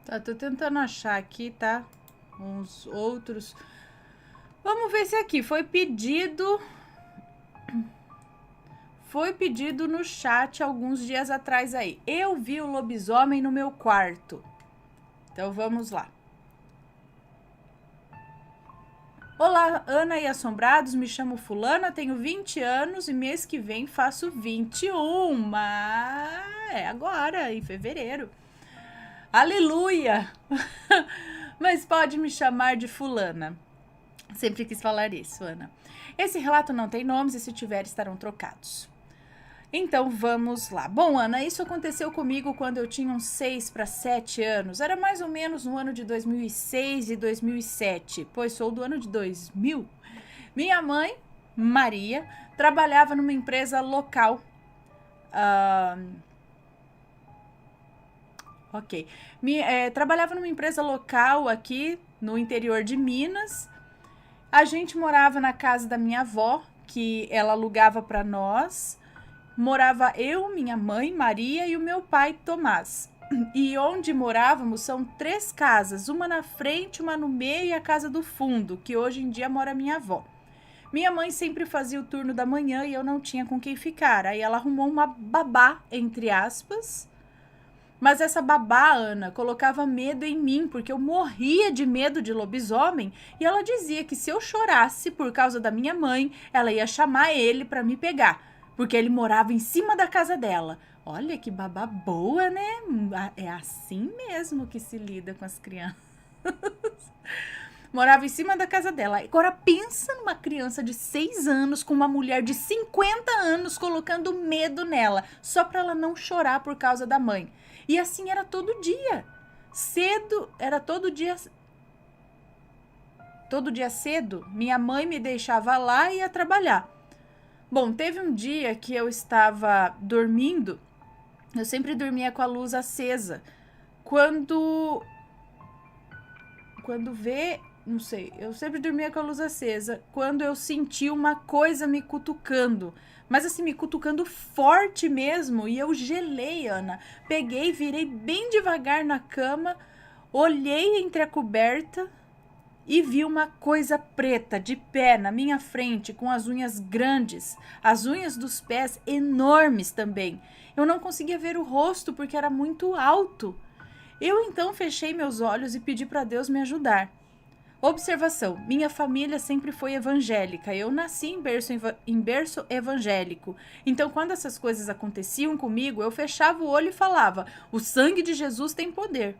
Tá, tô tentando achar aqui, tá? Uns outros. Vamos ver se aqui foi pedido. Foi pedido no chat alguns dias atrás aí. Eu vi o lobisomem no meu quarto. Então vamos lá. Olá, Ana e Assombrados, me chamo Fulana, tenho 20 anos e mês que vem faço 21. É agora, em fevereiro. Aleluia! Mas pode me chamar de Fulana. Sempre quis falar isso, Ana. Esse relato não tem nomes e se tiver estarão trocados. Então vamos lá. Bom, Ana, isso aconteceu comigo quando eu tinha uns 6 para 7 anos. Era mais ou menos no ano de 2006 e 2007, pois sou do ano de 2000. Minha mãe, Maria, trabalhava numa empresa local. Trabalhava numa empresa local aqui no interior de Minas. A gente morava na casa da minha avó, que ela alugava para nós. Morava eu, minha mãe, Maria e o meu pai, Tomás. E onde morávamos são 3 casas, uma na frente, uma no meio e a casa do fundo, que hoje em dia mora minha avó. Minha mãe sempre fazia o turno da manhã e eu não tinha com quem ficar. Aí ela arrumou uma babá, entre aspas. Mas essa babá, Ana, colocava medo em mim, porque eu morria de medo de lobisomem. E ela dizia que se eu chorasse por causa da minha mãe, ela ia chamar ele para me pegar, porque ele morava em cima da casa dela. Olha que babá boa, né? É assim mesmo que se lida com as crianças. Morava em cima da casa dela. Agora pensa numa criança de 6 anos com uma mulher de 50 anos colocando medo nela, só para ela não chorar por causa da mãe. E assim era todo dia. Cedo, era todo dia. Todo dia cedo, minha mãe me deixava lá e ia trabalhar. Bom, teve um dia que eu estava dormindo. Eu sempre dormia com a luz acesa. Quando vê, não sei, eu sempre dormia com a luz acesa. Quando eu senti uma coisa me cutucando, mas assim, me cutucando forte mesmo, e eu gelei, Ana. Peguei, virei bem devagar na cama, olhei entre a coberta e vi uma coisa preta de pé na minha frente, com as unhas grandes, as unhas dos pés enormes também. Eu não conseguia ver o rosto porque era muito alto. Eu então fechei meus olhos e pedi para Deus me ajudar. Observação: minha família sempre foi evangélica. Eu nasci em berço evangélico. Então, quando essas coisas aconteciam comigo, eu fechava o olho e falava: o sangue de Jesus tem poder.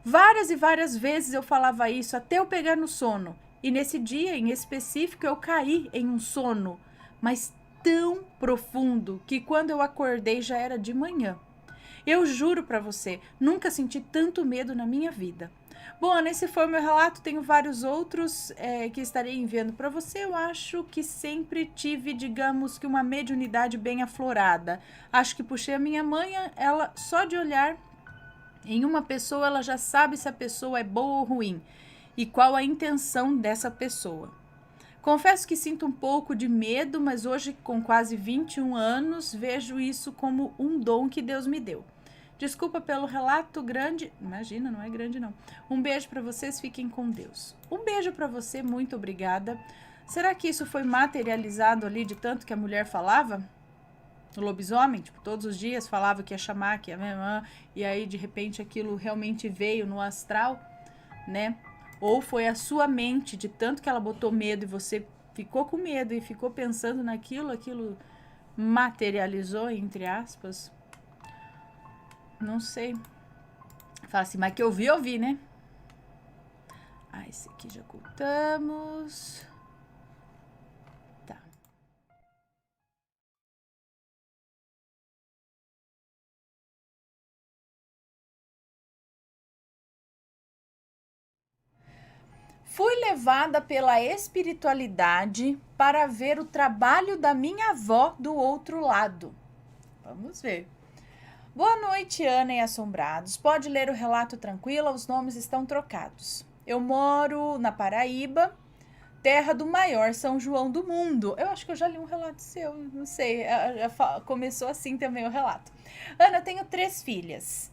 Várias e várias vezes eu falava isso até eu pegar no sono. E nesse dia em específico eu caí em um sono, mas tão profundo que quando eu acordei já era de manhã. Eu juro para você, nunca senti tanto medo na minha vida. Bom, Ana, esse foi o meu relato. Tenho vários outros que estarei enviando para você. Eu acho que sempre tive, digamos que uma mediunidade bem aflorada. Acho que puxei a minha mãe, ela só de olhar em uma pessoa, ela já sabe se a pessoa é boa ou ruim e qual a intenção dessa pessoa. Confesso que sinto um pouco de medo, mas hoje, com quase 21 anos, vejo isso como um dom que Deus me deu. Desculpa pelo relato grande. Imagina, não é grande não. Um beijo para vocês, fiquem com Deus. Um beijo para você, muito obrigada. Será que isso foi materializado ali de tanto que a mulher falava? O lobisomem, tipo, todos os dias falava que ia chamar, que ia... E aí, de repente, aquilo realmente veio no astral, né? Ou foi a sua mente, de tanto que ela botou medo e você ficou com medo e ficou pensando naquilo, aquilo materializou, entre aspas. Não sei. Fala assim, mas que eu vi, né? Ah, esse aqui já ocultamos. Tá. Fui levada pela espiritualidade para ver o trabalho da minha avó do outro lado. Vamos ver. Boa noite, Ana e Assombrados. Pode ler o relato tranquilo, os nomes estão trocados. Eu moro na Paraíba, terra do maior São João do mundo. Eu acho que eu já li um relato seu, não sei. Começou assim também o relato. Ana, eu tenho 3 filhas.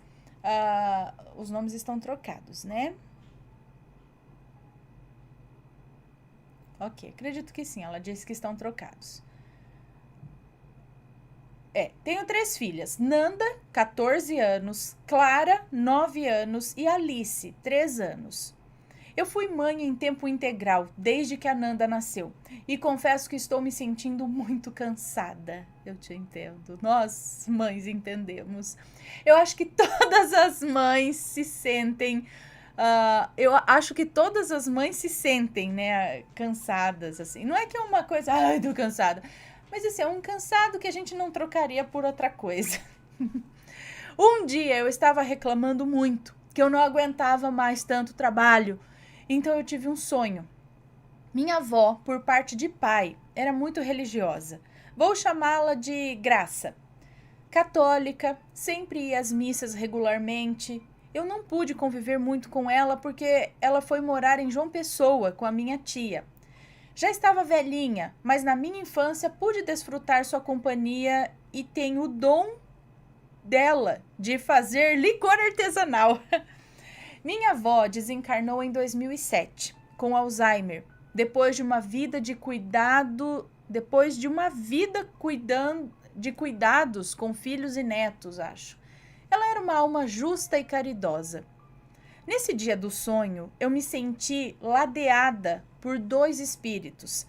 Os nomes estão trocados, né? Ok, acredito que sim, ela disse que estão trocados. Tenho 3 filhas, Nanda, 14 anos, Clara, 9 anos e Alice, 3 anos. Eu fui mãe em tempo integral desde que a Nanda nasceu e confesso que estou me sentindo muito cansada. Eu te entendo, nós mães entendemos. Eu acho que todas as mães se sentem... eu acho que todas as mães se sentem, né, cansadas, assim. Não é que é uma coisa, ai, tô cansada. Mas, assim, é um cansado que a gente não trocaria por outra coisa. Um dia eu estava reclamando muito, que eu não aguentava mais tanto trabalho. Então eu tive um sonho. Minha avó, por parte de pai, era muito religiosa. Vou chamá-la de Graça. Católica, sempre ia às missas regularmente. Eu não pude conviver muito com ela porque ela foi morar em João Pessoa com a minha tia. Já estava velhinha, mas na minha infância pude desfrutar sua companhia e tenho o dom dela de fazer licor artesanal. Minha avó desencarnou em 2007, com Alzheimer, depois de uma vida de cuidados com filhos e netos, acho. Ela era uma alma justa e caridosa. Nesse dia do sonho, eu me senti ladeada por 2 espíritos.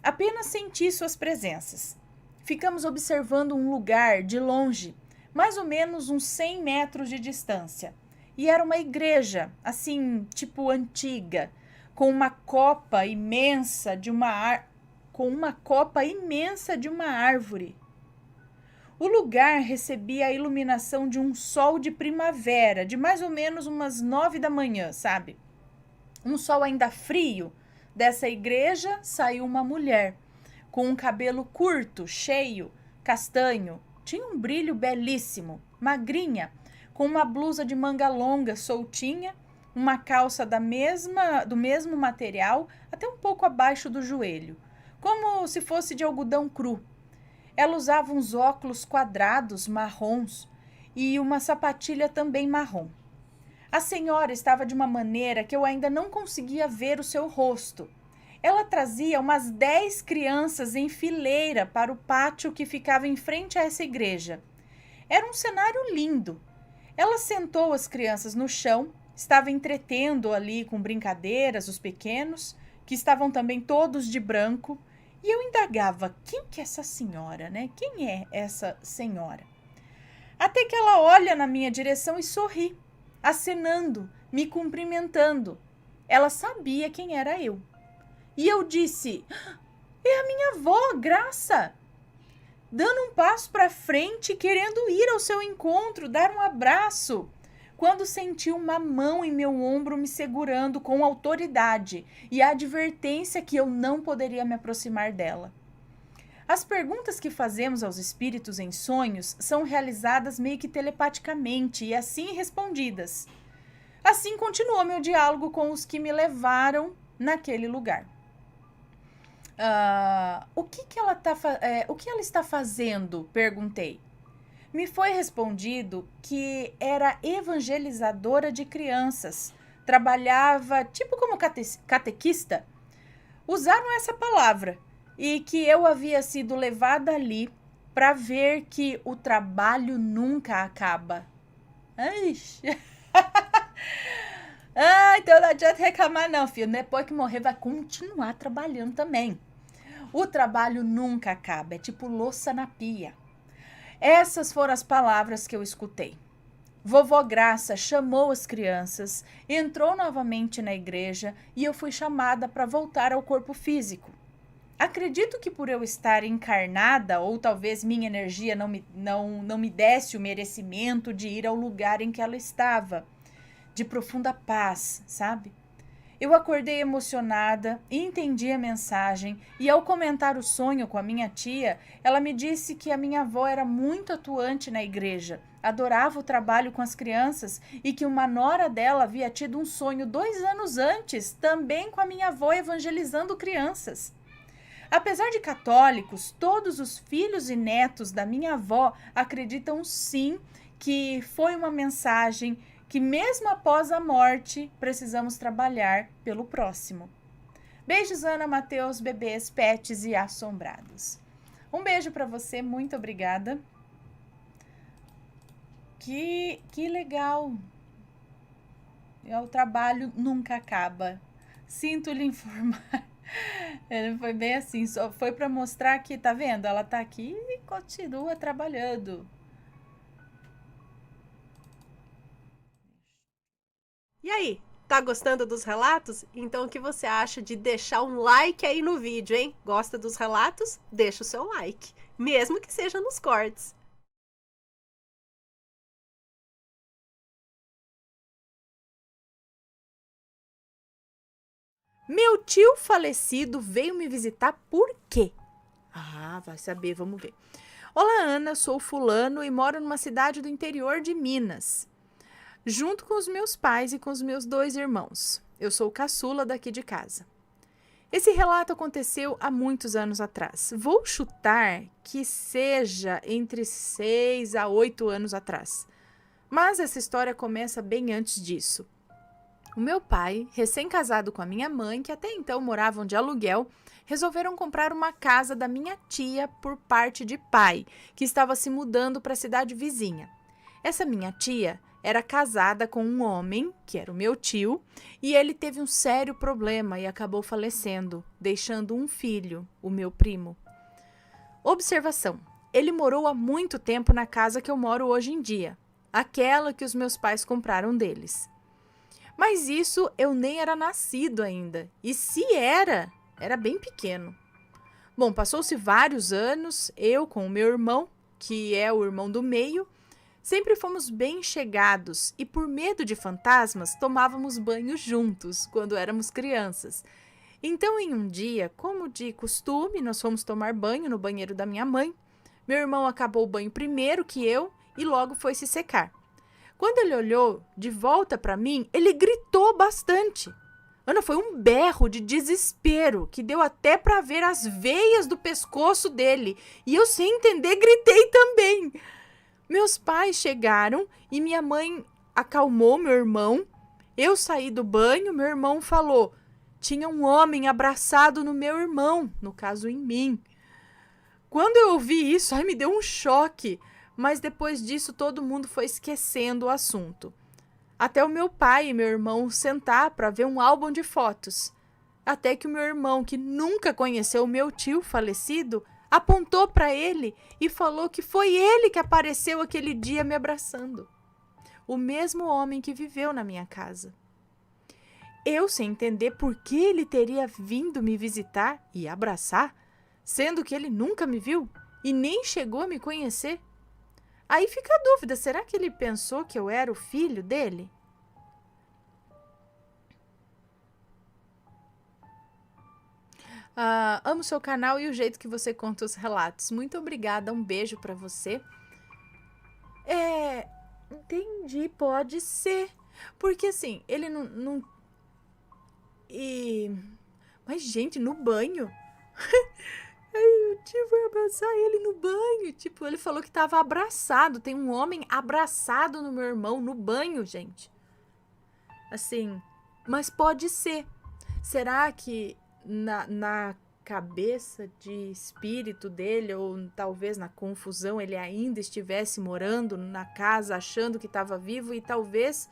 Apenas senti suas presenças. Ficamos observando um lugar de longe, mais ou menos uns 100 metros de distância. E era uma igreja, assim, tipo antiga, com uma copa imensa de uma árvore. O lugar recebia a iluminação de um sol de primavera, de mais ou menos umas 9 da manhã, sabe? Um sol ainda frio. Dessa igreja saiu uma mulher, com um cabelo curto, cheio, castanho. Tinha um brilho belíssimo, magrinha, com uma blusa de manga longa, soltinha, uma calça do mesmo material, até um pouco abaixo do joelho, como se fosse de algodão cru. Ela usava uns óculos quadrados marrons e uma sapatilha também marrom. A senhora estava de uma maneira que eu ainda não conseguia ver o seu rosto. Ela trazia umas 10 crianças em fileira para o pátio que ficava em frente a essa igreja. Era um cenário lindo. Ela sentou as crianças no chão, estava entretendo ali com brincadeiras os pequenos, que estavam também todos de branco, e eu indagava, quem que é essa senhora, né? Quem é essa senhora? Até que ela olha na minha direção e sorri, acenando, me cumprimentando. Ela sabia quem era eu. E eu disse, é a minha avó, Graça, dando um passo para frente, querendo ir ao seu encontro, dar um abraço, quando senti uma mão em meu ombro me segurando com autoridade e a advertência que eu não poderia me aproximar dela. As perguntas que fazemos aos espíritos em sonhos são realizadas meio que telepaticamente e assim respondidas. Assim continuou meu diálogo com os que me levaram naquele lugar. O que ela está fazendo? Perguntei. Me foi respondido que era evangelizadora de crianças, trabalhava tipo como catequista. Usaram essa palavra e que eu havia sido levada ali para ver que o trabalho nunca acaba. Então não adianta reclamar não, filho. Depois que morrer vai continuar trabalhando também. O trabalho nunca acaba, é tipo louça na pia. Essas foram as palavras que eu escutei. Vovó Graça chamou as crianças, entrou novamente na igreja e eu fui chamada para voltar ao corpo físico. Acredito que por eu estar encarnada, ou talvez minha energia não me desse o merecimento de ir ao lugar em que ela estava, de profunda paz, sabe? Eu acordei emocionada, entendi a mensagem e ao comentar o sonho com a minha tia, ela me disse que a minha avó era muito atuante na igreja, adorava o trabalho com as crianças e que uma nora dela havia tido um sonho 2 anos antes, também com a minha avó evangelizando crianças. Apesar de católicos, todos os filhos e netos da minha avó acreditam sim que foi uma mensagem que mesmo após a morte, precisamos trabalhar pelo próximo. Beijos, Ana, Matheus, bebês, pets e assombrados. Um beijo para você, muito obrigada. Que legal. O trabalho nunca acaba. Sinto lhe informar. Foi bem assim, só foi para mostrar que, tá vendo? Ela tá aqui e continua trabalhando. E aí, tá gostando dos relatos? Então o que você acha de deixar um like aí no vídeo, hein? Gosta dos relatos? Deixa o seu like, mesmo que seja nos cortes. Meu tio falecido veio me visitar por quê? Ah, vai saber, vamos ver. Olá, Ana, sou fulano e moro numa cidade do interior de Minas, junto com os meus pais e com os meus 2 irmãos. Eu sou caçula daqui de casa. Esse relato aconteceu há muitos anos atrás. Vou chutar que seja entre 6 a 8 anos atrás. Mas essa história começa bem antes disso. O meu pai, recém-casado com a minha mãe, que até então moravam de aluguel, resolveram comprar uma casa da minha tia por parte de pai, que estava se mudando para a cidade vizinha. Essa minha tia era casada com um homem, que era o meu tio, e ele teve um sério problema e acabou falecendo, deixando um filho, o meu primo. Observação: ele morou há muito tempo na casa que eu moro hoje em dia, aquela que os meus pais compraram deles. Mas isso eu nem era nascido ainda, e se era bem pequeno. Bom, passou-se vários anos, eu com o meu irmão, que é o irmão do meio, sempre fomos bem chegados e por medo de fantasmas tomávamos banho juntos quando éramos crianças. Então, em um dia, como de costume, nós fomos tomar banho no banheiro da minha mãe. Meu irmão acabou o banho primeiro que eu e logo foi se secar. Quando ele olhou de volta para mim, ele gritou bastante. Ana, foi um berro de desespero que deu até para ver as veias do pescoço dele. E eu, sem entender, gritei também. Meus pais chegaram e minha mãe acalmou meu irmão. Eu saí do banho, meu irmão falou: tinha um homem abraçado no meu irmão, no caso em mim. Quando eu ouvi isso, me deu um choque. Mas depois disso todo mundo foi esquecendo o assunto. Até o meu pai e meu irmão sentar para ver um álbum de fotos. Até que o meu irmão, que nunca conheceu o meu tio falecido, apontou para ele e falou que foi ele que apareceu aquele dia me abraçando. O mesmo homem que viveu na minha casa. Eu, sem entender por que ele teria vindo me visitar e abraçar, sendo que ele nunca me viu e nem chegou a me conhecer. Aí fica a dúvida, será que ele pensou que eu era o filho dele? Amo seu canal e o jeito que você conta os relatos. Muito obrigada, um beijo pra você. Entendi, pode ser. Porque assim, ele não... Mas gente, no banho... O tio foi abraçar ele no banho. Tipo, ele falou que tava abraçado. Tem um homem abraçado no meu irmão no banho, gente. Assim, mas pode ser. Será que na cabeça de espírito dele, ou talvez na confusão, ele ainda estivesse morando na casa achando que estava vivo e talvez,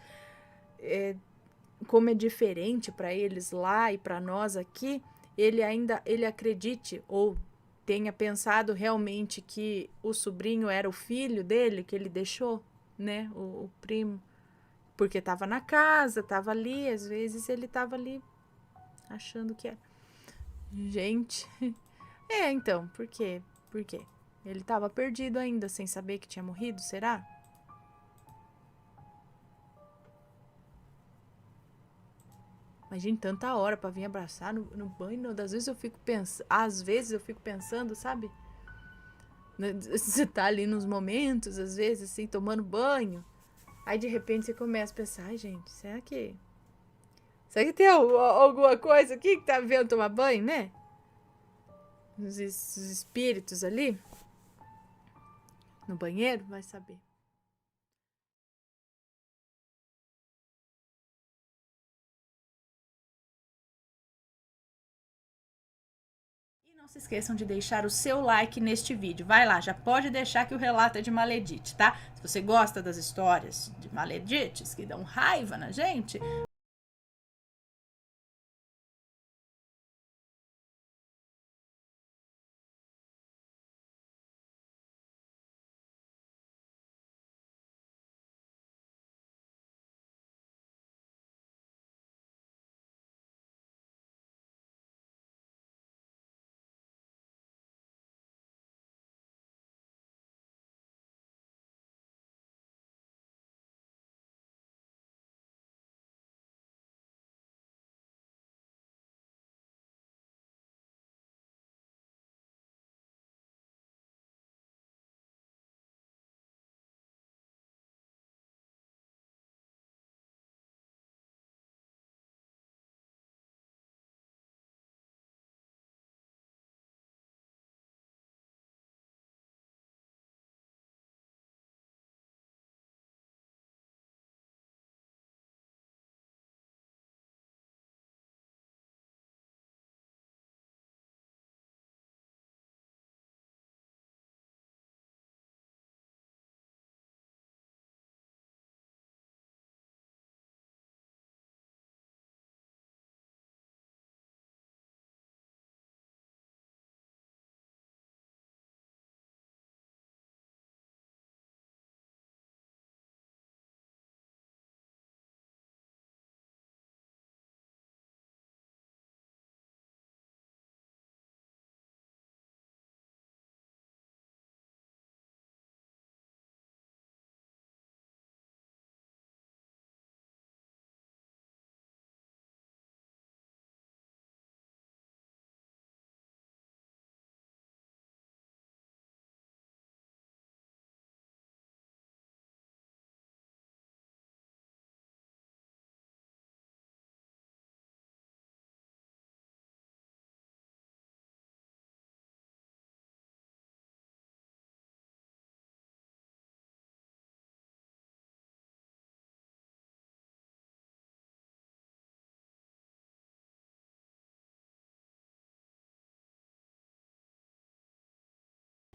como é diferente para eles lá e para nós aqui, ele acredite ou tenha pensado realmente que o sobrinho era o filho dele, que ele deixou, né, o primo, porque estava na casa, estava ali, às vezes ele estava ali achando que era. Gente, então, por quê? Por quê? Ele estava perdido ainda, sem saber que tinha morrido, será? Imagina tanta hora pra vir abraçar no banho. Às vezes eu fico pensando, sabe? Você tá ali nos momentos, às vezes, assim, tomando banho. Aí, de repente, você começa a pensar, ai, gente, será que tem alguma coisa aqui que tá vendo tomar banho, né? Os espíritos ali no banheiro, vai saber. Não se esqueçam de deixar o seu like neste vídeo. Vai lá, já pode deixar que o relato é de Maledite, tá? Se você gosta das histórias de Maledites que dão raiva na gente,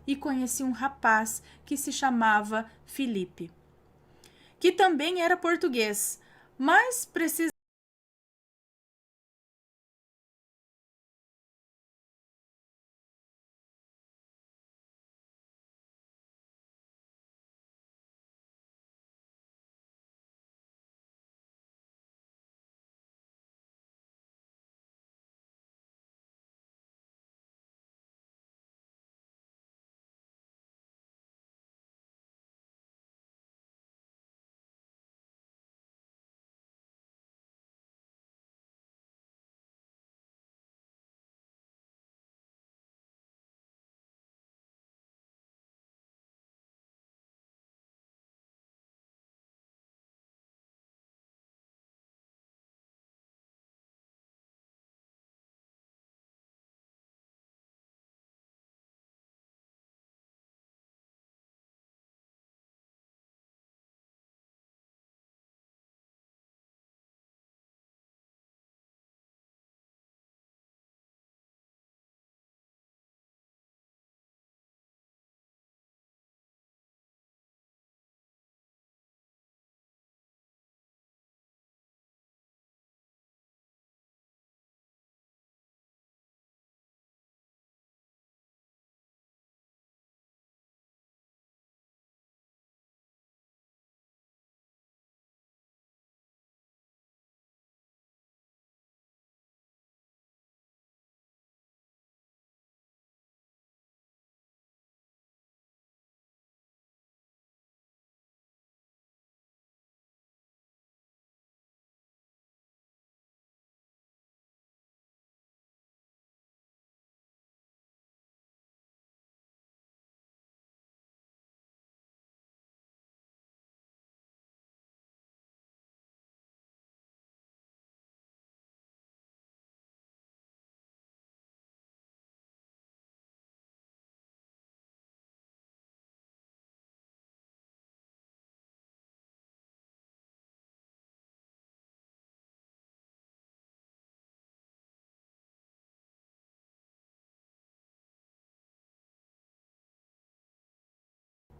e conheci um rapaz que se chamava Felipe, que também era português, mas precisava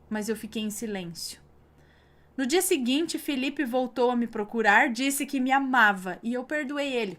mas eu fiquei em silêncio. No dia seguinte, Felipe voltou a me procurar, disse que me amava e eu perdoei ele.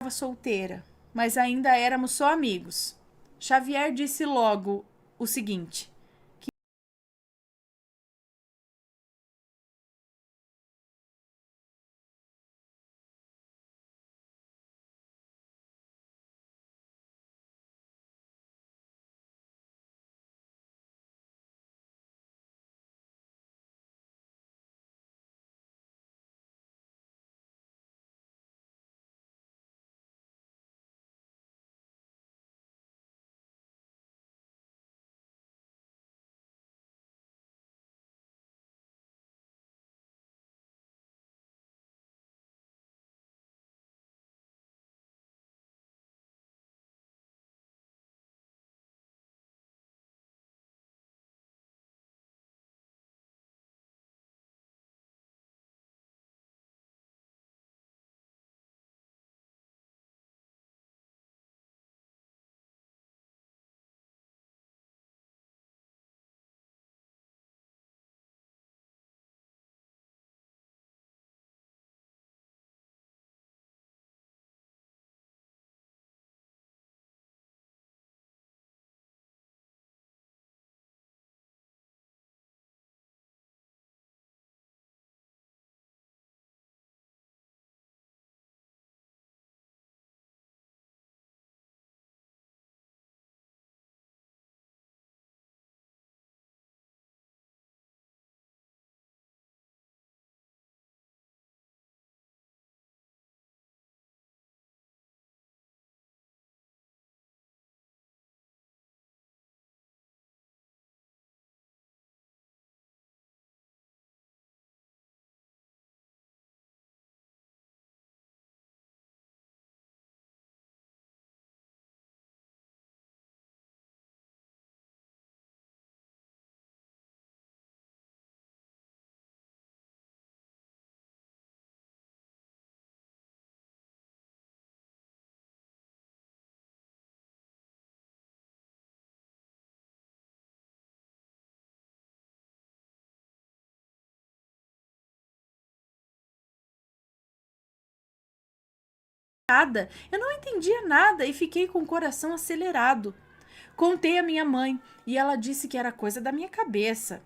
Estava solteira, mas ainda éramos só amigos. Xavier disse logo o seguinte: Eu não entendia nada e fiquei com o coração acelerado. Contei à minha mãe e ela disse que era coisa da minha cabeça.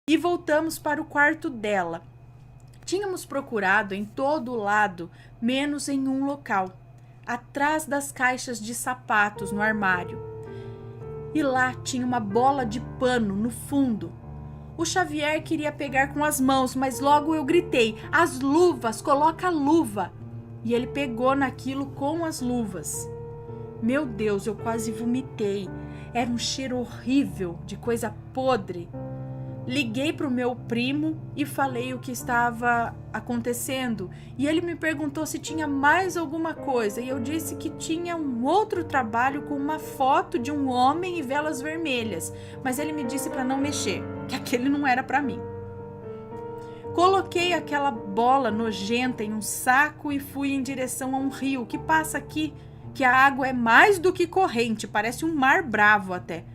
E voltamos para o quarto dela. Tínhamos procurado em todo o lado, menos em um local, atrás das caixas de sapatos no armário. E lá tinha uma bola de pano no fundo. O Xavier queria pegar com as mãos, mas logo eu gritei: as luvas, coloca a luva! E ele pegou naquilo com as luvas. Meu Deus, eu quase vomitei. Era um cheiro horrível de coisa podre. Liguei para o meu primo e falei o que estava acontecendo. E ele me perguntou se tinha mais alguma coisa. E eu disse que tinha um outro trabalho com uma foto de um homem e velas vermelhas. Mas ele me disse para não mexer, que aquele não era para mim. Coloquei aquela bola nojenta em um saco e fui em direção a um rio que passa aqui, que a água é mais do que corrente, parece um mar bravo até.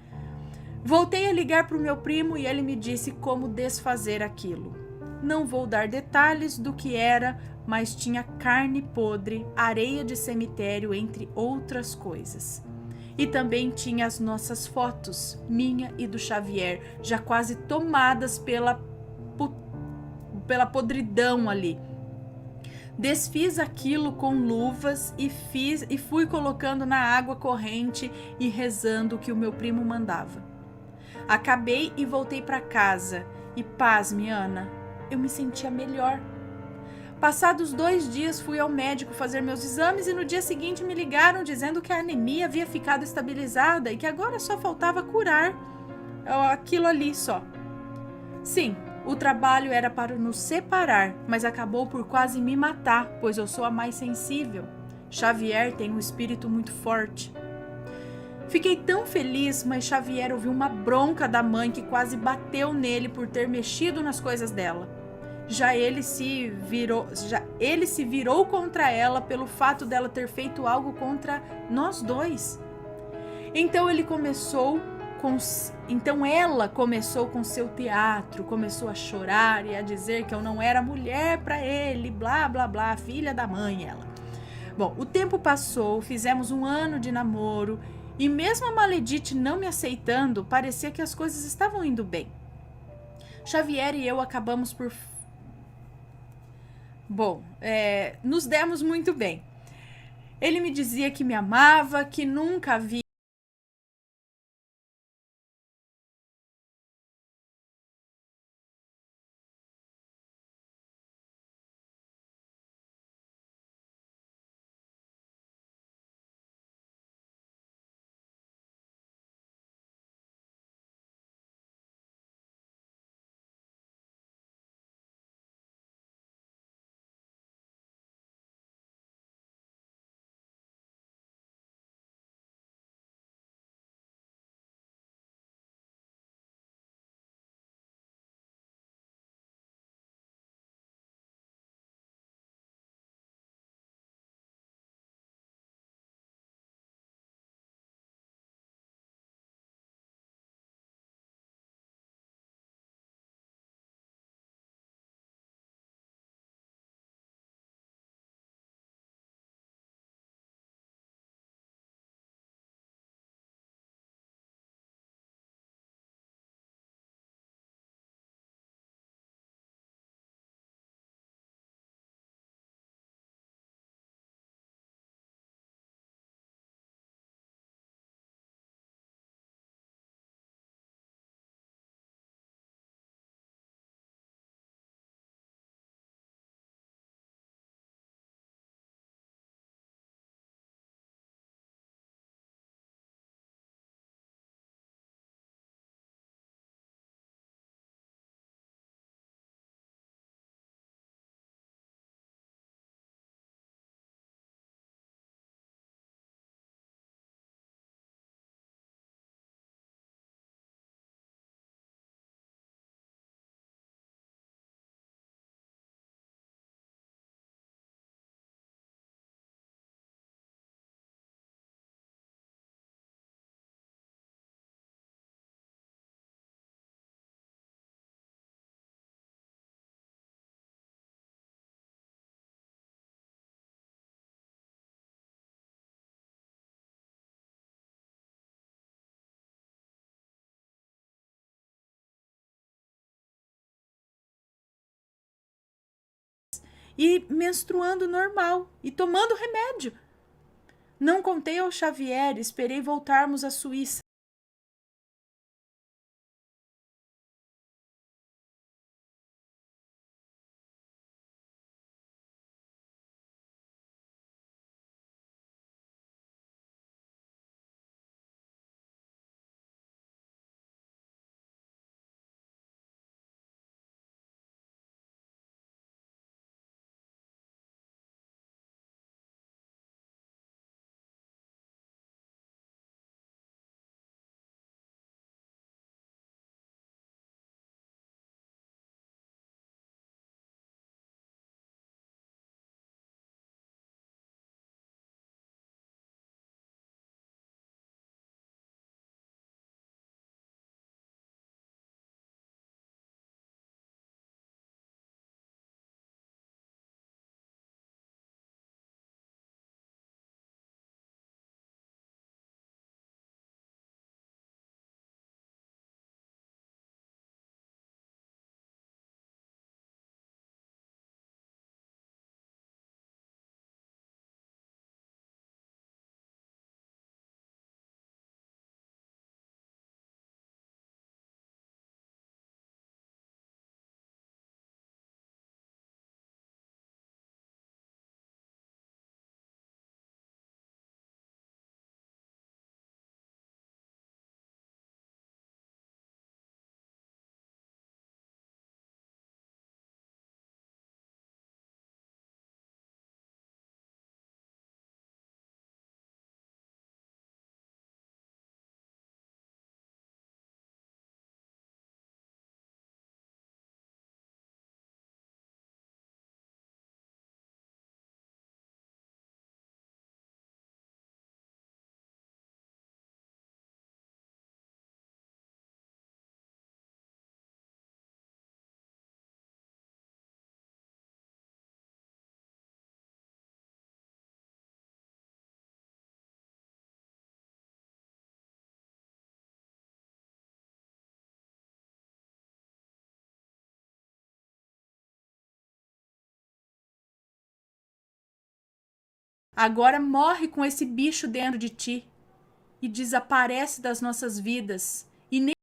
Voltei a ligar para o meu primo e ele me disse como desfazer aquilo. Não vou dar detalhes do que era, mas tinha carne podre, areia de cemitério, entre outras coisas. E também tinha as nossas fotos, minha e do Xavier, já quase tomadas pela podridão ali. Desfiz aquilo com luvas e fui colocando na água corrente e rezando o que o meu primo mandava. Acabei e voltei para casa. E pasme, Ana, eu me sentia melhor. Passados 2 dias fui ao médico fazer meus exames e no dia seguinte me ligaram dizendo que a anemia havia ficado estabilizada e que agora só faltava curar aquilo ali só. Sim, o trabalho era para nos separar, mas acabou por quase me matar, pois eu sou a mais sensível. Xavier tem um espírito muito forte. Fiquei tão feliz, mas Xavier ouviu uma bronca da mãe que quase bateu nele por ter mexido nas coisas dela. Ele se virou contra ela pelo fato dela ter feito algo contra nós dois. Então ela começou com seu teatro, começou a chorar e a dizer que eu não era mulher para ele, blá blá blá, filha da mãe ela. Bom, o tempo passou, fizemos 1 ano de namoro. E mesmo a Maledite não me aceitando, parecia que as coisas estavam indo bem. Xavier e eu acabamos por. Bom, nos demos muito bem. Ele me dizia que me amava, que nunca havia e menstruando normal e tomando remédio. Não contei ao Xavier, esperei voltarmos à Suíça. Agora morre com esse bicho dentro de ti e desaparece das nossas vidas. E nem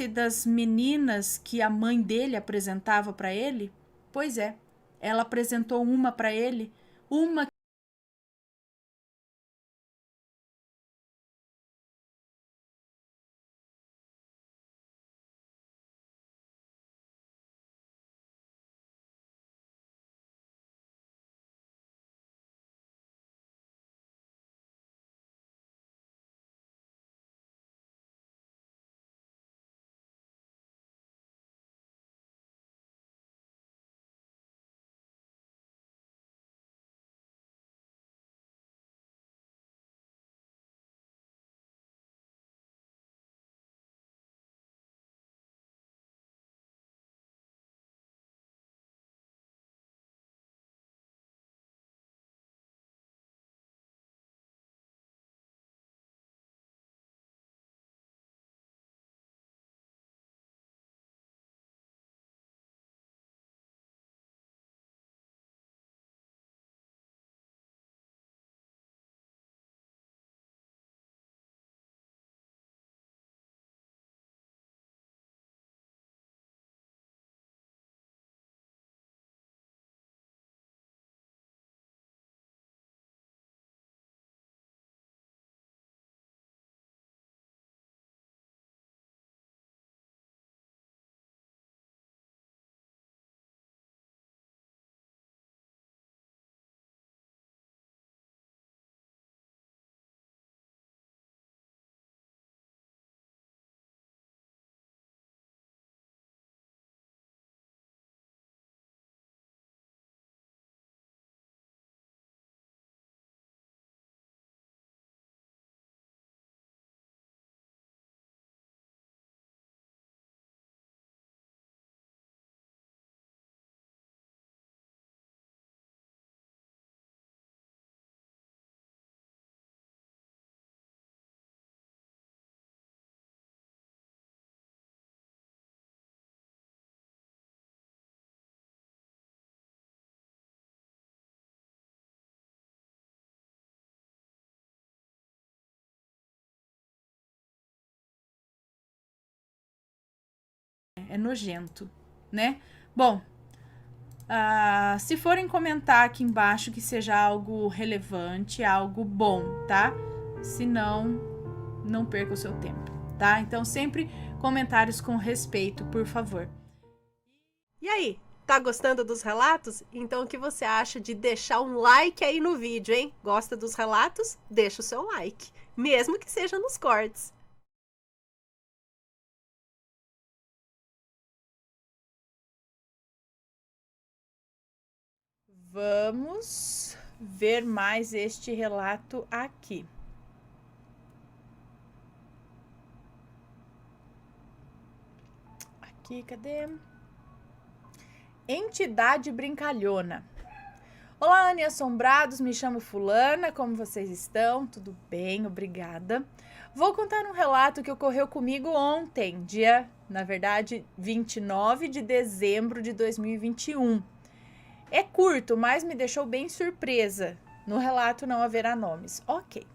das meninas que a mãe dele apresentava para ele? Pois é, ela apresentou uma para ele, uma é nojento, né? Bom, se forem comentar aqui embaixo que seja algo relevante, algo bom, tá? Se não, não perca o seu tempo, tá? Então, sempre comentários com respeito, por favor. E aí, tá gostando dos relatos? Então, o que você acha de deixar um like aí no vídeo, hein? Gosta dos relatos? Deixa o seu like, mesmo que seja nos cortes. Vamos ver mais este relato aqui. Aqui, cadê? Entidade brincalhona. Olá, Anne Assombrados, me chamo Fulana, como vocês estão? Tudo bem, obrigada. Vou contar um relato que ocorreu comigo ontem, na verdade, 29 de dezembro de 2021. É curto, mas me deixou bem surpresa. No relato não haverá nomes. Ok.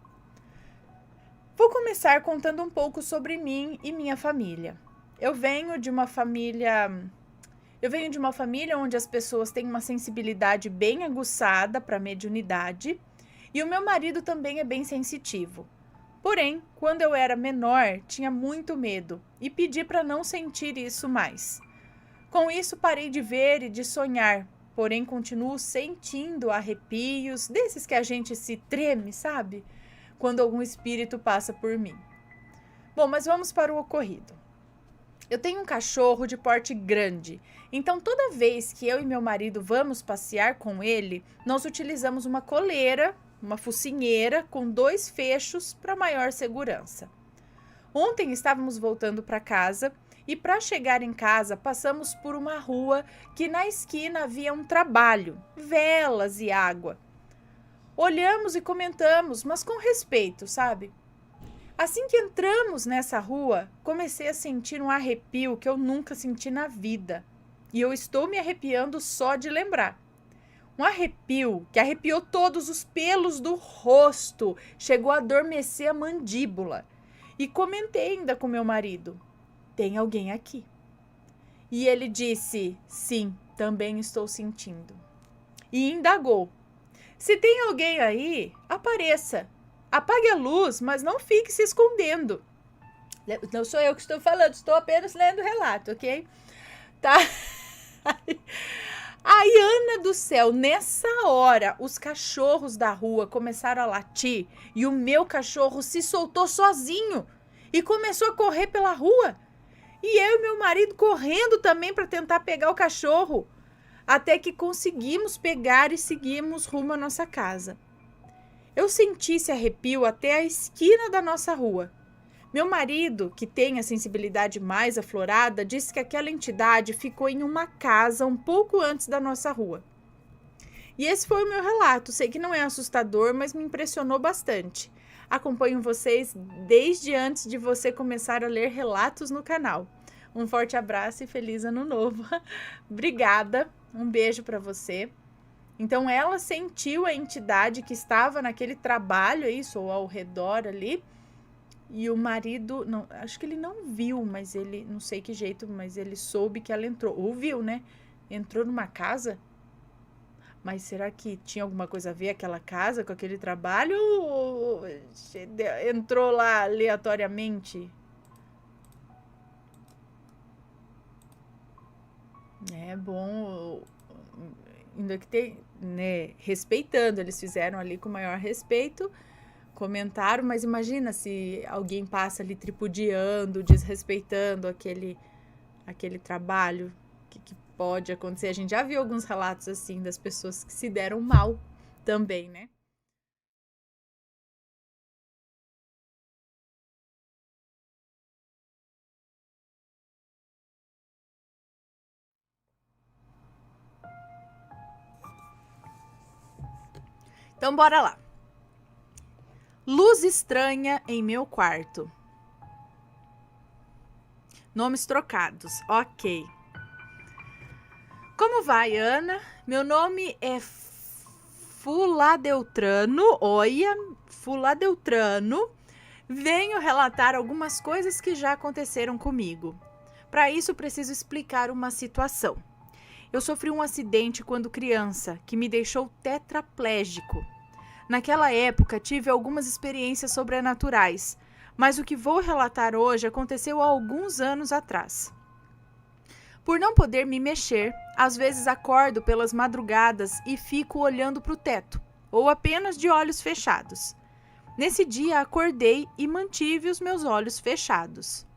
Vou começar contando um pouco sobre mim e minha família. Eu venho de uma família onde as pessoas têm uma sensibilidade bem aguçada para mediunidade e o meu marido também é bem sensitivo. Porém, quando eu era menor, tinha muito medo e pedi para não sentir isso mais. Com isso, parei de ver e de sonhar, porém continuo sentindo arrepios, desses que a gente se treme, sabe? Quando algum espírito passa por mim. Bom, mas vamos para o ocorrido. Eu tenho um cachorro de porte grande, então toda vez que eu e meu marido vamos passear com ele, nós utilizamos uma coleira, uma focinheira com 2 fechos para maior segurança. Ontem estávamos voltando para casa e para chegar em casa passamos por uma rua que na esquina havia um trabalho, velas e água. Olhamos e comentamos, mas com respeito, sabe? Assim que entramos nessa rua, comecei a sentir um arrepio que eu nunca senti na vida. E eu estou me arrepiando só de lembrar. Um arrepio que arrepiou todos os pelos do rosto, chegou a adormecer a mandíbula. E comentei ainda com meu marido: tem alguém aqui. E ele disse: sim, também estou sentindo. E indagou: se tem alguém aí, apareça. Apague a luz, mas não fique se escondendo. Não sou eu que estou falando, estou apenas lendo o relato, ok? Tá? Ai, Ana do céu, nessa hora, os cachorros da rua começaram a latir e o meu cachorro se soltou sozinho e começou a correr pela rua. E eu e meu marido correndo também para tentar pegar o cachorro, até que conseguimos pegar e seguimos rumo à nossa casa. Eu senti esse arrepio até a esquina da nossa rua. Meu marido, que tem a sensibilidade mais aflorada, disse que aquela entidade ficou em uma casa um pouco antes da nossa rua. E esse foi o meu relato. Sei que não é assustador, mas me impressionou bastante. Acompanho vocês desde antes de você começar a ler relatos no canal. Um forte abraço e feliz ano novo. Obrigada. Um beijo para você. Então, ela sentiu a entidade que estava naquele trabalho, isso, ou ao redor ali, e o marido, não, acho que ele não viu, mas ele, não sei que jeito, mas ele soube que ela entrou, ou viu, né? Entrou numa casa, mas será que tinha alguma coisa a ver aquela casa com aquele trabalho, ou entrou lá aleatoriamente? É bom... ainda que tem, né, respeitando, eles fizeram ali com o maior respeito, comentaram, mas imagina se alguém passa ali tripudiando, desrespeitando aquele trabalho, o que pode acontecer? A gente já viu alguns relatos assim das pessoas que se deram mal também, né? Então, bora lá. Luz estranha em meu quarto. Nomes trocados. Ok. Como vai, Ana? Meu nome é Fuladeltrano. Olha, Fuladeltrano. Venho relatar algumas coisas que já aconteceram comigo. Para isso, preciso explicar uma situação. Eu sofri um acidente quando criança, que me deixou tetraplégico. Naquela época, tive algumas experiências sobrenaturais, mas o que vou relatar hoje aconteceu há alguns anos atrás. Por não poder me mexer, às vezes acordo pelas madrugadas e fico olhando para o teto, ou apenas de olhos fechados. Nesse dia, acordei e mantive os meus olhos fechados.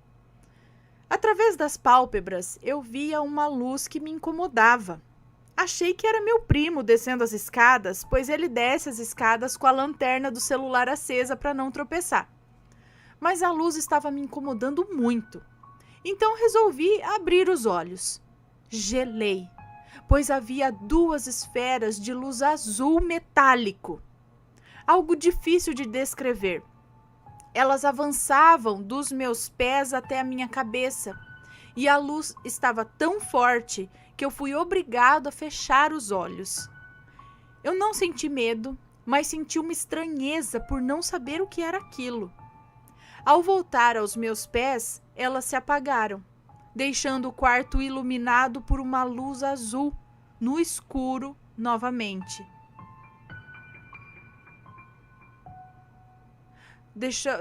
Através das pálpebras, eu via uma luz que me incomodava. Achei que era meu primo descendo as escadas, pois ele desce as escadas com a lanterna do celular acesa para não tropeçar. Mas a luz estava me incomodando muito. Então resolvi abrir os olhos. Gelei, pois havia 2 esferas de luz azul metálico. Algo difícil de descrever. Elas avançavam dos meus pés até a minha cabeça, e a luz estava tão forte que eu fui obrigado a fechar os olhos. Eu não senti medo, mas senti uma estranheza por não saber o que era aquilo. Ao voltar aos meus pés, elas se apagaram, deixando o quarto iluminado por uma luz azul, no escuro novamente.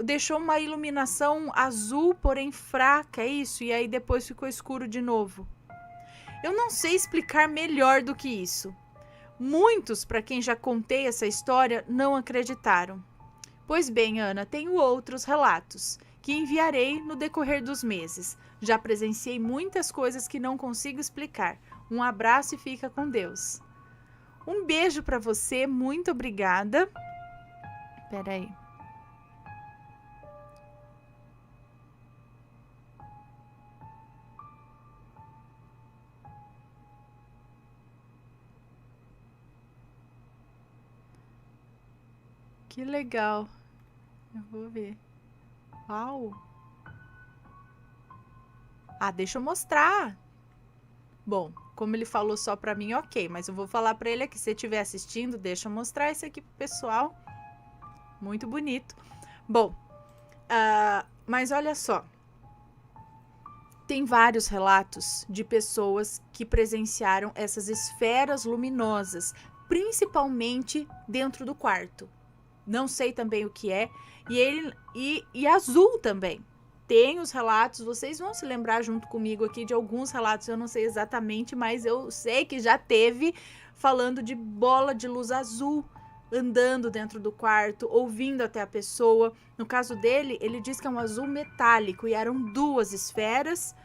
Deixou uma iluminação azul, porém fraca, é isso? E aí depois ficou escuro de novo. Eu não sei explicar melhor do que isso. Muitos, para quem já contei essa história, não acreditaram. Pois bem, Ana, tenho outros relatos, que enviarei no decorrer dos meses. Já presenciei muitas coisas que não consigo explicar. Um abraço e fica com Deus. Um beijo para você, muito obrigada. Peraí. Que legal. Eu vou ver. Uau. Ah, deixa eu mostrar. Bom, como ele falou só pra mim, ok. Mas eu vou falar pra ele aqui. Se você estiver assistindo, deixa eu mostrar isso aqui pro pessoal. Muito bonito. Bom, mas olha só. Tem vários relatos de pessoas que presenciaram essas esferas luminosas, principalmente dentro do quarto. Não sei também o que é. E azul também. Tem os relatos, vocês vão se lembrar junto comigo aqui de alguns relatos, eu não sei exatamente, mas eu sei que já teve falando de bola de luz azul andando dentro do quarto, ouvindo até a pessoa. No caso dele, ele diz que é um azul metálico e eram 2 esferas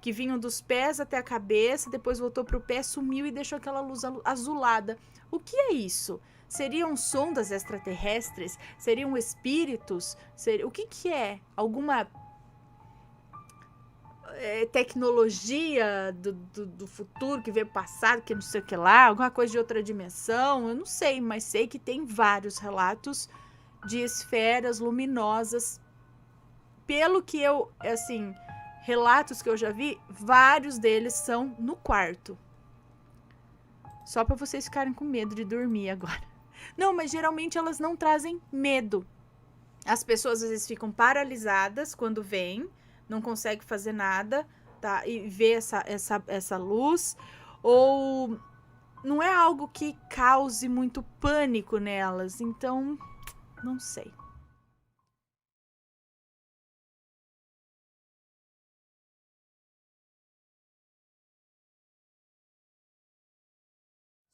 que vinham dos pés até a cabeça, depois voltou para o pé, sumiu e deixou aquela luz azulada. O que é isso? Seriam sondas extraterrestres? Seriam espíritos? O que é? Alguma tecnologia do futuro que veio passado, que não sei o que lá, alguma coisa de outra dimensão? Eu não sei, mas sei que tem vários relatos de esferas luminosas. Pelo que eu, assim, relatos que eu já vi, vários deles são no quarto. Só para vocês ficarem com medo de dormir agora. Não, mas geralmente elas não trazem medo. As pessoas às vezes ficam paralisadas quando vêm, não conseguem fazer nada, tá? E vê essa luz. Ou não é algo que cause muito pânico nelas. Então, não sei.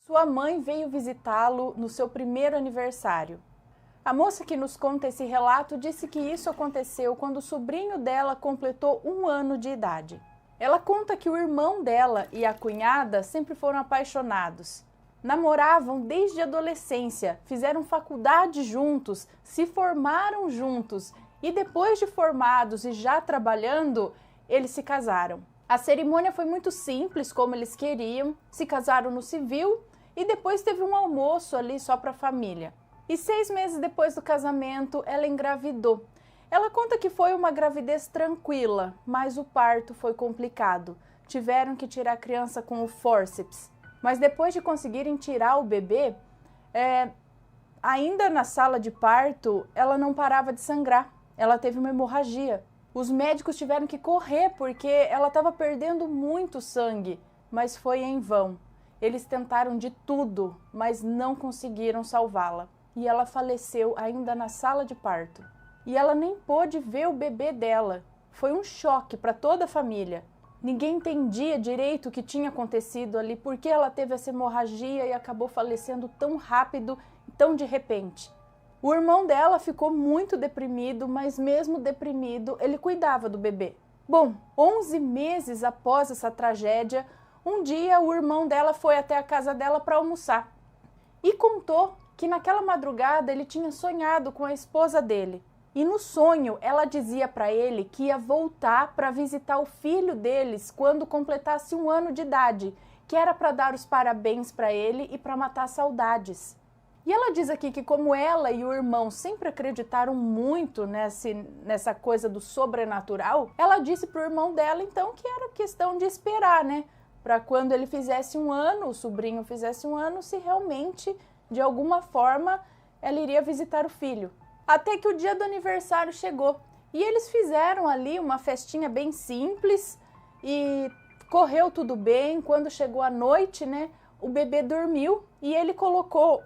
Sua mãe veio visitá-lo no seu primeiro aniversário. A moça que nos conta esse relato disse que isso aconteceu quando o sobrinho dela completou 1 ano de idade. Ela conta que o irmão dela e a cunhada sempre foram apaixonados. Namoravam desde a adolescência, fizeram faculdade juntos, se formaram juntos e depois de formados e já trabalhando, eles se casaram. A cerimônia foi muito simples, como eles queriam, se casaram no civil e depois teve um almoço ali só para a família. E 6 meses depois do casamento, ela engravidou. Ela conta que foi uma gravidez tranquila, mas o parto foi complicado. Tiveram que tirar a criança com o fórceps. Mas depois de conseguirem tirar o bebê, ainda na sala de parto, ela não parava de sangrar. Ela teve uma hemorragia. Os médicos tiveram que correr porque ela estava perdendo muito sangue, mas foi em vão. Eles tentaram de tudo, mas não conseguiram salvá-la. E ela faleceu ainda na sala de parto. E ela nem pôde ver o bebê dela. Foi um choque para toda a família. Ninguém entendia direito o que tinha acontecido ali, porque ela teve essa hemorragia e acabou falecendo tão rápido e tão de repente. O irmão dela ficou muito deprimido, mas mesmo deprimido, ele cuidava do bebê. Bom, 11 meses após essa tragédia, um dia o irmão dela foi até a casa dela para almoçar e contou que naquela madrugada ele tinha sonhado com a esposa dele. E no sonho ela dizia para ele que ia voltar para visitar o filho deles quando completasse 1 ano de idade, que era para dar os parabéns para ele e para matar saudades. E ela diz aqui que como ela e o irmão sempre acreditaram muito nessa coisa do sobrenatural, ela disse para o irmão dela então que era questão de esperar, né? Para quando ele fizesse 1 ano, o sobrinho fizesse 1 ano, se realmente, de alguma forma, ela iria visitar o filho. Até que o dia do aniversário chegou e eles fizeram ali uma festinha bem simples e correu tudo bem. Quando chegou a noite, né, o bebê dormiu e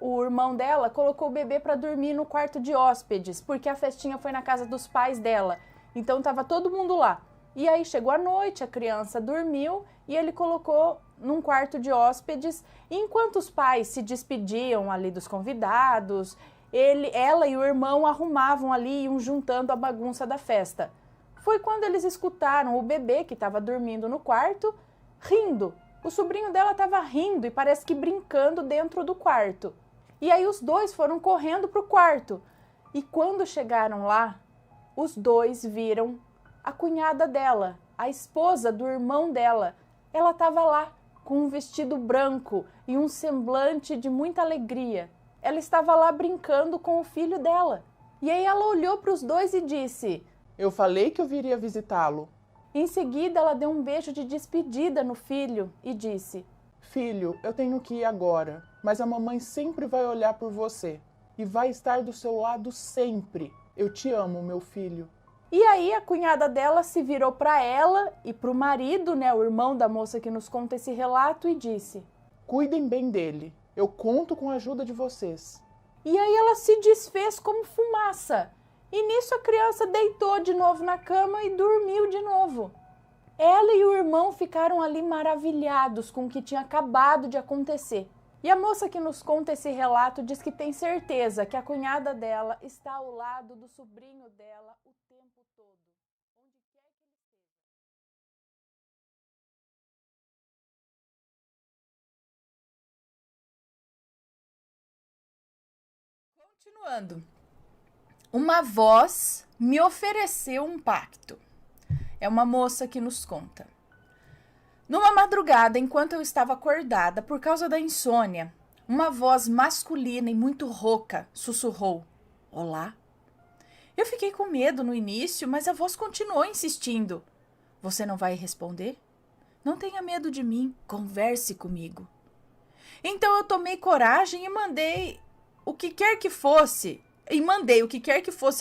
o irmão dela colocou o bebê para dormir no quarto de hóspedes, porque a festinha foi na casa dos pais dela, então estava todo mundo lá. E aí chegou a noite, a criança dormiu e ele colocou num quarto de hóspedes, e enquanto os pais se despediam ali dos convidados, ela e o irmão arrumavam ali e iam juntando a bagunça da festa. Foi quando eles escutaram o bebê que estava dormindo no quarto, rindo. O sobrinho dela estava rindo e parece que brincando dentro do quarto. E aí os dois foram correndo para o quarto. E quando chegaram lá, os dois viram a cunhada dela, a esposa do irmão dela. Ela estava lá com um vestido branco e um semblante de muita alegria. Ela estava lá brincando com o filho dela. E aí ela olhou para os dois e disse: Eu falei que eu viria visitá-lo. Em seguida, ela deu um beijo de despedida no filho e disse: Filho, eu tenho que ir agora, mas a mamãe sempre vai olhar por você e vai estar do seu lado sempre. Eu te amo, meu filho. E aí a cunhada dela se virou para ela e para o marido, né, o irmão da moça que nos conta esse relato, e disse: Cuidem bem dele. Eu conto com a ajuda de vocês. E aí ela se desfez como fumaça. E nisso a criança deitou de novo na cama e dormiu de novo. Ela e o irmão ficaram ali maravilhados com o que tinha acabado de acontecer. E a moça que nos conta esse relato diz que tem certeza que a cunhada dela está ao lado do sobrinho dela o tempo todo. Onde quer que ele esteja. Continuando. Uma voz me ofereceu um pacto. É uma moça que nos conta. Numa madrugada, enquanto eu estava acordada por causa da insônia, uma voz masculina e muito rouca sussurrou: Olá. Eu fiquei com medo no início, mas a voz continuou insistindo. Você não vai responder? Não tenha medo de mim, converse comigo. Então eu tomei coragem e mandei o que quer que fosse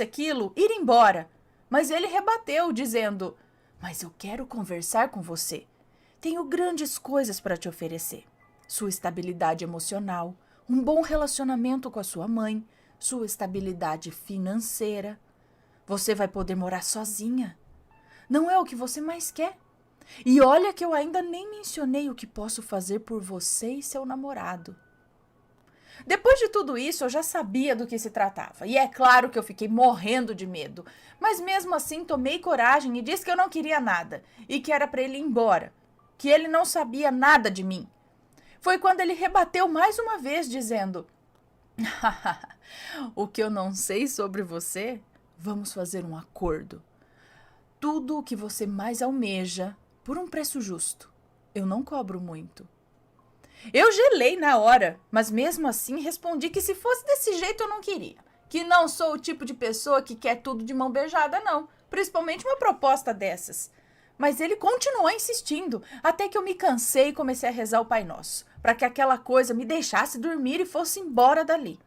aquilo ir embora. Mas ele rebateu, dizendo: Mas eu quero conversar com você. Tenho grandes coisas para te oferecer. Sua estabilidade emocional, um bom relacionamento com a sua mãe, sua estabilidade financeira. Você vai poder morar sozinha. Não é o que você mais quer? E olha que eu ainda nem mencionei o que posso fazer por você e seu namorado. Depois de tudo isso, eu já sabia do que se tratava. E é claro que eu fiquei morrendo de medo. Mas mesmo assim, tomei coragem e disse que eu não queria nada. E que era para ele ir embora. Que ele não sabia nada de mim. Foi quando ele rebateu mais uma vez, dizendo: O que eu não sei sobre você, vamos fazer um acordo. Tudo o que você mais almeja, por um preço justo. Eu não cobro muito. Eu gelei na hora, mas mesmo assim respondi que se fosse desse jeito eu não queria. Que não sou o tipo de pessoa que quer tudo de mão beijada, não. Principalmente uma proposta dessas. Mas ele continuou insistindo, até que eu me cansei e comecei a rezar o Pai Nosso, para que aquela coisa me deixasse dormir e fosse embora dali.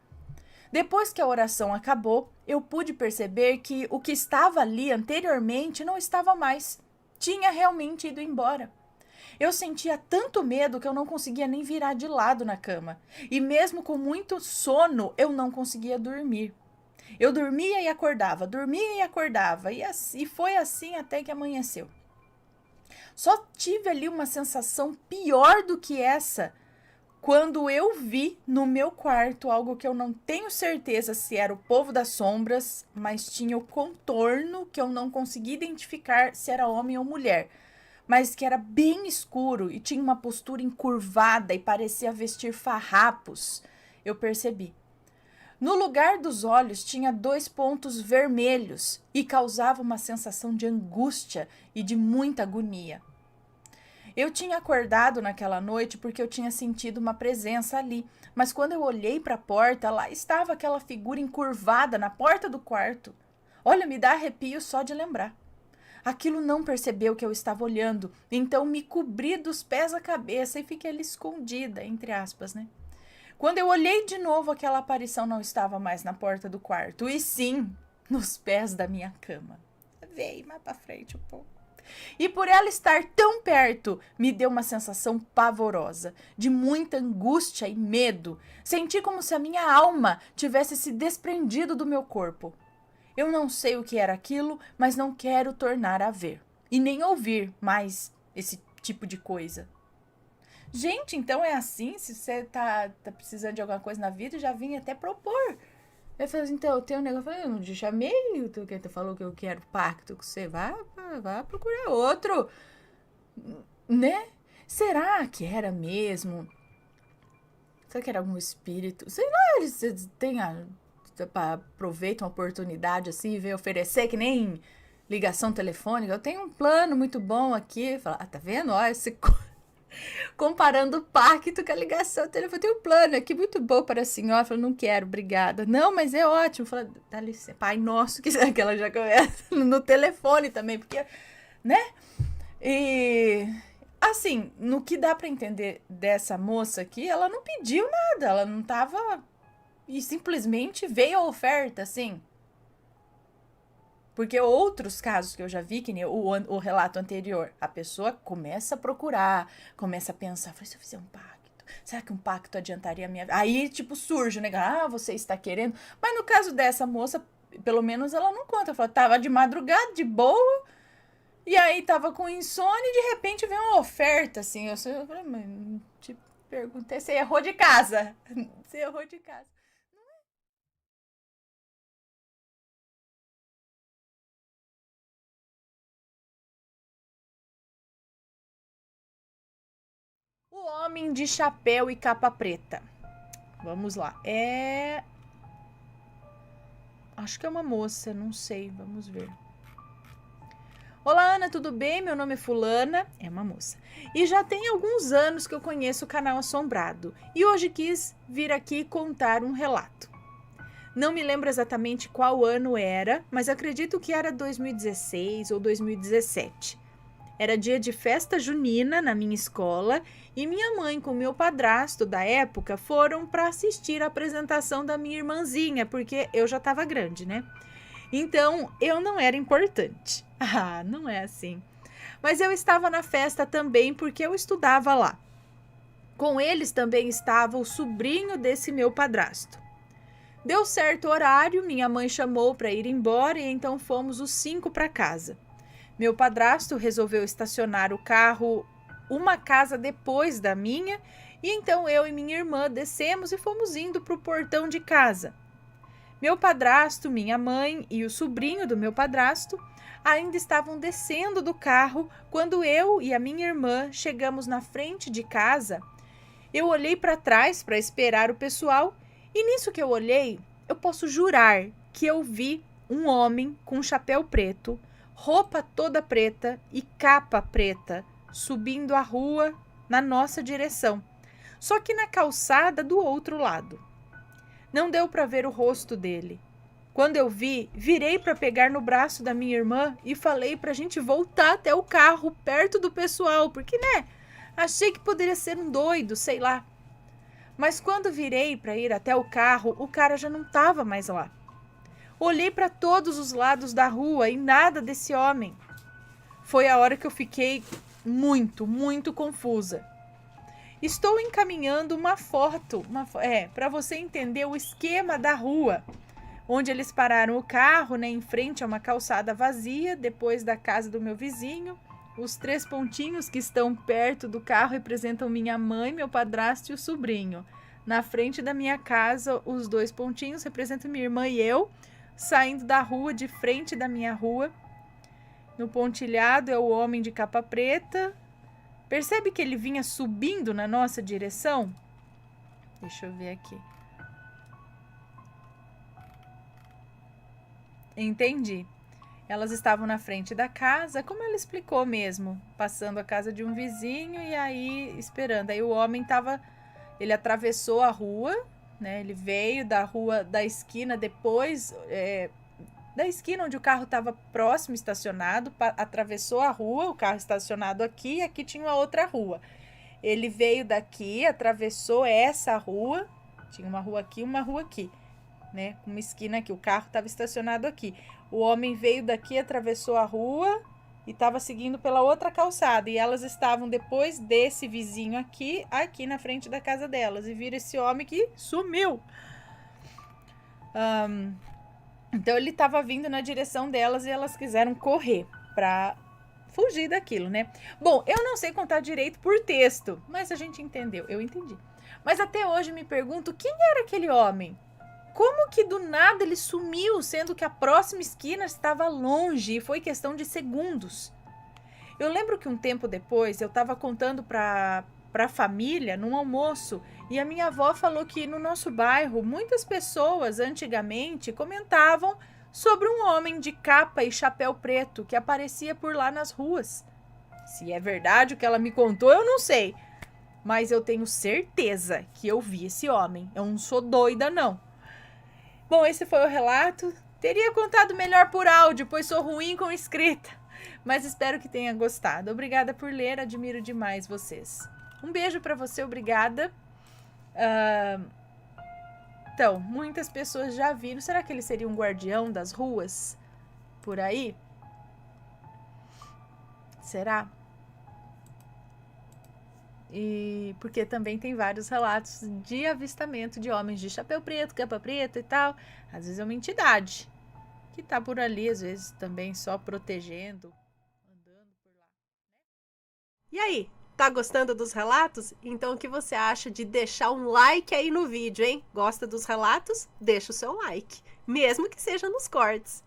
Depois que a oração acabou, eu pude perceber que o que estava ali anteriormente não estava mais. Tinha realmente ido embora. Eu sentia tanto medo que eu não conseguia nem virar de lado na cama. E mesmo com muito sono, eu não conseguia dormir. Eu dormia e acordava, e foi assim até que amanheceu. Só tive ali uma sensação pior do que essa quando eu vi no meu quarto algo que eu não tenho certeza se era o povo das sombras, mas tinha o contorno que eu não conseguia identificar se era homem ou mulher, mas que era bem escuro e tinha uma postura encurvada e parecia vestir farrapos. Eu percebi. No lugar dos olhos tinha 2 pontos vermelhos e causava uma sensação de angústia e de muita agonia. Eu tinha acordado naquela noite porque eu tinha sentido uma presença ali, mas quando eu olhei para a porta, lá estava aquela figura encurvada na porta do quarto. Olha, me dá arrepio só de lembrar. Aquilo não percebeu que eu estava olhando, então me cobri dos pés à cabeça e fiquei ali escondida, entre aspas, né? Quando eu olhei de novo, aquela aparição não estava mais na porta do quarto, e sim nos pés da minha cama. Veio mais para frente um pouco. E por ela estar tão perto, me deu uma sensação pavorosa, de muita angústia e medo. Senti como se a minha alma tivesse se desprendido do meu corpo. Eu não sei o que era aquilo, mas não quero tornar a ver. E nem ouvir mais esse tipo de coisa. Gente, então é assim? Se você tá precisando de alguma coisa na vida, já vim até propor. Eu falei assim, então, eu tenho um negócio. Eu falei, eu não te chamei, tu falou que eu quero pacto com você. Vai procurar outro. Né? Será que era mesmo? Será que era algum espírito? Sei lá, eles têm aproveitam a oportunidade assim e vem oferecer que nem ligação telefônica. Eu tenho um plano muito bom aqui. Fala, tá vendo? Olha, comparando o pacto com a ligação telefônica. Eu tenho um plano aqui muito bom para a senhora. Eu falo, não quero, obrigada. Não, mas é ótimo. Fala, dá licença. Pai nosso, que ela já começa no telefone também, porque, né? E assim, no que dá para entender dessa moça aqui, ela não pediu nada, ela não tava. E simplesmente veio a oferta, assim. Porque outros casos que eu já vi, que nem o relato anterior, a pessoa começa a procurar, começa a pensar, se eu fizer um pacto, será que um pacto adiantaria a minha vida? Aí, tipo, surge o negócio, você está querendo. Mas no caso dessa moça, pelo menos ela não conta. Ela fala, tava de madrugada, de boa, e aí tava com insônia e de repente veio uma oferta, assim. Eu falei, mas te perguntei, você errou de casa. Você errou de casa. O homem de chapéu e capa preta. Vamos lá. Acho que é uma moça, não sei. Vamos ver. Olá, Ana, tudo bem? Meu nome é Fulana. É uma moça. E já tem alguns anos que eu conheço o canal Assombrado. E hoje quis vir aqui contar um relato. Não me lembro exatamente qual ano era, mas acredito que era 2016 ou 2017. Era dia de festa junina na minha escola e minha mãe com meu padrasto da época foram para assistir a apresentação da minha irmãzinha, porque eu já estava grande, né? Então, eu não era importante. Ah, não é assim. Mas eu estava na festa também porque eu estudava lá. Com eles também estava o sobrinho desse meu padrasto. Deu certo o horário, minha mãe chamou para ir embora e então fomos os 5 para casa. Meu padrasto resolveu estacionar o carro uma casa depois da minha, e então eu e minha irmã descemos e fomos indo para o portão de casa. Meu padrasto, minha mãe e o sobrinho do meu padrasto ainda estavam descendo do carro quando eu e a minha irmã chegamos na frente de casa. Eu olhei para trás para esperar o pessoal, e nisso que eu olhei, eu posso jurar que eu vi um homem com um chapéu preto, roupa toda preta e capa preta, subindo a rua na nossa direção, só que na calçada do outro lado. Não deu para ver o rosto dele. Quando eu vi, virei para pegar no braço da minha irmã e falei para a gente voltar até o carro, perto do pessoal, porque, né, achei que poderia ser um doido, sei lá. Mas quando virei para ir até o carro, o cara já não estava mais lá. Olhei para todos os lados da rua e nada desse homem. Foi a hora que eu fiquei muito confusa. Estou encaminhando uma foto, para você entender o esquema da rua, onde eles pararam o carro, né, em frente a uma calçada vazia, depois da casa do meu vizinho. Os 3 pontinhos que estão perto do carro representam minha mãe, meu padrasto e o sobrinho. Na frente da minha casa, os 2 pontinhos representam minha irmã e eu, saindo da rua, de frente da minha rua. No pontilhado é o homem de capa preta. Percebe que ele vinha subindo na nossa direção? Deixa eu ver aqui. Entendi. Elas estavam na frente da casa, como ela explicou mesmo, passando a casa de um vizinho e aí esperando. Aí o homem ele atravessou a rua, né? Ele veio da rua da esquina depois, da esquina onde o carro estava próximo, estacionado, atravessou a rua, o carro estacionado aqui, e aqui tinha uma outra rua. Ele veio daqui, atravessou essa rua, tinha uma rua aqui, né? Uma esquina aqui, o carro estava estacionado aqui. O homem veio daqui, atravessou a rua e estava seguindo pela outra calçada. E elas estavam depois desse vizinho aqui na frente da casa delas. E viram esse homem que sumiu. Então ele estava vindo na direção delas e elas quiseram correr para fugir daquilo, né? Bom, eu não sei contar direito por texto, mas a gente entendeu, eu entendi. Mas até hoje me pergunto quem era aquele homem? Como que do nada ele sumiu, sendo que a próxima esquina estava longe e foi questão de segundos? Eu lembro que um tempo depois eu estava contando para a família num almoço e a minha avó falou que no nosso bairro muitas pessoas antigamente comentavam sobre um homem de capa e chapéu preto que aparecia por lá nas ruas. Se é verdade o que ela me contou, eu não sei, mas eu tenho certeza que eu vi esse homem. Eu não sou doida, não. Bom, esse foi o relato. Teria contado melhor por áudio, pois sou ruim com escrita. Mas espero que tenha gostado. Obrigada por ler, admiro demais vocês. Um beijo para você, obrigada. Então, muitas pessoas já viram. Será que ele seria um guardião das ruas por aí? Será? E porque também tem vários relatos de avistamento de homens de chapéu preto, capa preta e tal. Às vezes é uma entidade que tá por ali, às vezes também só protegendo, andando por lá. E aí, tá gostando dos relatos? Então o que você acha de deixar um like aí no vídeo, hein? Gosta dos relatos? Deixa o seu like, mesmo que seja nos cortes.